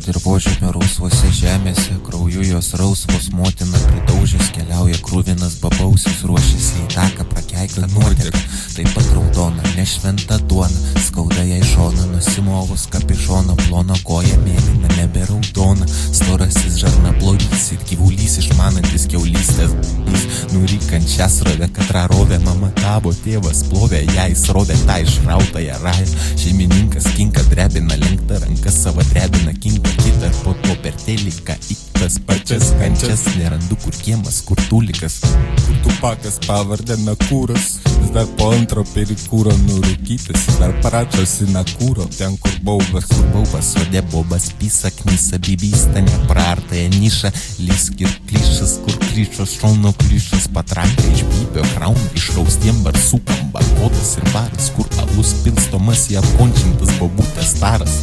dirvožemio rausvose žemėse, krauju jos rausvos motina pridaužęs keliauja kruvinas babausis, ruošiasi į taką prakeiktą nuotėką, taip pat raudona, nešventa duona, skauda jai šoną, nusimovus kapišono, plona koja mėlyna, nebe raudona, storasis žarnablodys ir gyvulys išmanantis kiaulystės, nurykančią srovę, kad rarovė mama tavo tėvas plovė, jai srovė tą išrautąją rają, šeimininkas kinka drebina, lenkta ranka savo drebina, kinka kitą ir po to per teliką į tas pačias kančias, nerandu kur kiemas, kur tūlikas, kur Tupakas pavardė Nakūras, vis dar po antro perikūro nurūkytas, vis dar paračas į Nakūro, ten kur baubas, sode bobas, pisa knisa, bibystą nepraartąją nišą, lysk ir klišas, kur kryčos šono klišas, patranka iš bybio krauna, išraustiem barsukam, barkodas ir baras, kur alus pilstomas į apkončintas babutės taras.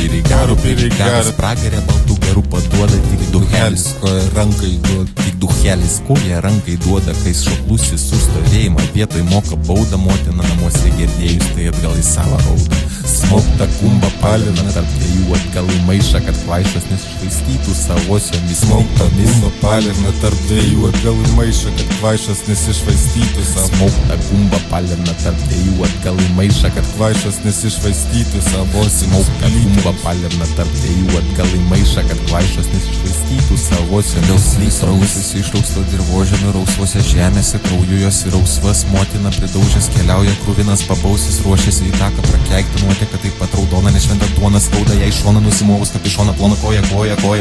Pirigaras, pragarė baltų garų paduoda, tik duhelis, koja rankai duoda, tik duhelis, koja rankai duoda, kai šoklusis sustovėjimą vietoj moka baudą, motina namuose girdėjus, tai atgal į savo raudą. Smaugta kumba palina tarp dviejų atgal į maišą, kad kvaišas nesišvaistytų savosiomis. Smaugta kumba palina tarp dviejų atgal į maišą, kad kvaišas nesišvaistytų Smaugta kumba palina tarp dviejų atgal į maišą, kad kvaišas nesišvaistytų savosiomis. Smaugta kumba palina tarp dviejų atgal į maišą, kad kvaišas nesišvaistytų savosiomis. Dėl rausis išrausto dirvožemio rausvose žemėse, krauju jos ir rausvas, motina pridaužęs keliauja kruvinas babausis, ruošiasi į taką prakeiktą nuotėką, taip pat raudona, nešventa duona, skauda jai šoną, nusimovus kapišoną, plona koja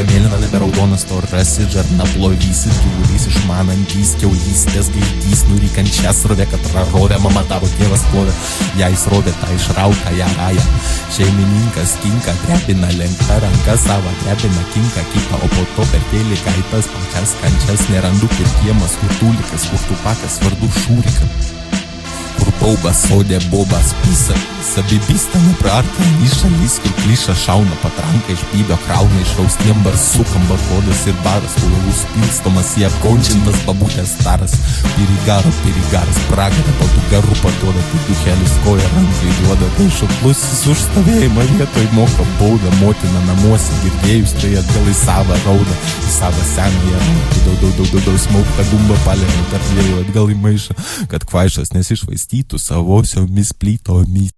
mėlyna, nebe raudonas, storasis žarnablodys ir gyvulys išmanantys kiaulystės gaidys, nurykančią srovę, kad rarovė mama tavo tėvas plovė, jai srovė tą išrautąją rają, šeimininkas kinka drebina, lenkta ranka savo drebina, kinka kitą, o po to per teliką į tas pačias kančias, nerandu kur kiemas, kur tūlikas, kur Tupakas vardu Šūrika, kur baubas, sode bobas, pisa, bibystą nepraartą nišą, lysk ir klišą šauna, patranka iš bybio krauna, išraustiem barsukam, barkodas ir baras, kur alus pilstomas į apkončintas babutės taras. Pirigaras, pragarė baltų garų paduoda, tik duhelis koja rankai duoda, tai šoklusis už stovėjimą vietoj moka baudą, motina namuose girdėjus, tai atgal į savo raudą, į savo senąją raudą, smaugta gumba palėmė tarp dviejų atgal į maišą, kad kvaišas nesišvaistytų savosiomis plytomis.